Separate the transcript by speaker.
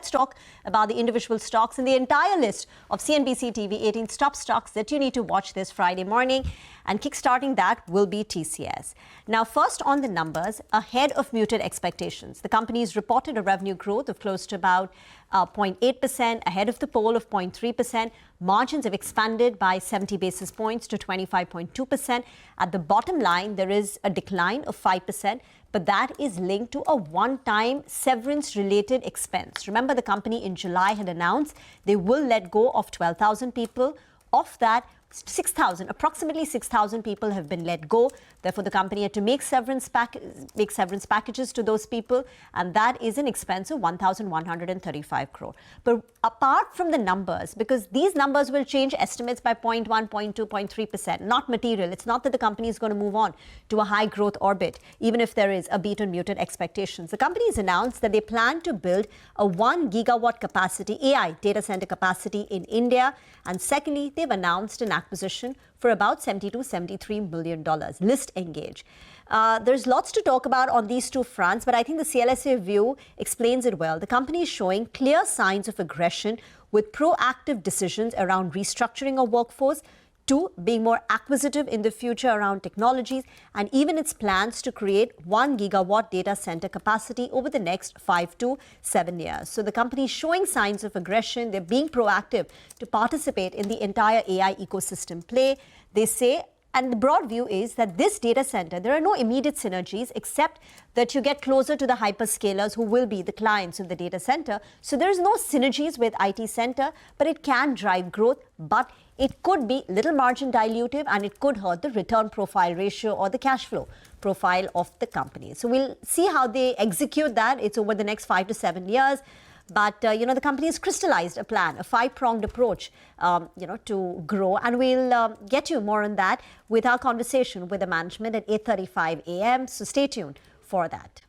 Speaker 1: let's talk about the individual stocks and the entire list of CNBC TV18 top stocks that you need to watch this Friday morning. And kickstarting that will be TCS. Now, first on the numbers, ahead of muted expectations. The company's reported a revenue growth of close to about 0.8%, ahead of the poll of 0.3%. Margins have expanded by 70 basis points to 25.2%. At the bottom line, there is a decline of 5%, but that is linked to a one-time severance-related expense. Remember, the company in July had announced they will let go of 12,000 people. Of that, approximately 6,000 people have been let go. Therefore, the company had to make severance packages to those people, and that is an expense of 1,135 crore. But apart from the numbers, because these numbers will change estimates by 0.1, 0.2, 0.3%, not material. It's not that the company is going to move on to a high growth orbit, even if there is a beat on muted expectations. The company has announced that they plan to build a 1 gigawatt capacity AI data center capacity in India. And secondly, they've announced an acquisition for about $70 to $73 million. List engage. There's lots to talk about on these two fronts, but I think the CLSA view explains it well. The company is showing clear signs of aggression with proactive decisions around restructuring a workforce, two, being more acquisitive in the future around technologies, and even its plans to create 1 gigawatt data center capacity over the next 5 to 7 years. So the company is showing signs of aggression. They're being proactive to participate in the entire AI ecosystem play. They say, and the broad view is that this data center, there are no immediate synergies except that you get closer to the hyperscalers who will be the clients of the data center. So there's no synergies with IT center, but it can drive growth, but it could be little margin dilutive and it could hurt the return profile ratio or the cash flow profile of the company. So we'll see how they execute that. It's over the next 5 to 7 years. But, the company has crystallized a plan, a 5-pronged approach, to grow. And we'll get you more on that with our conversation with the management at 8:35 a.m. So stay tuned for that.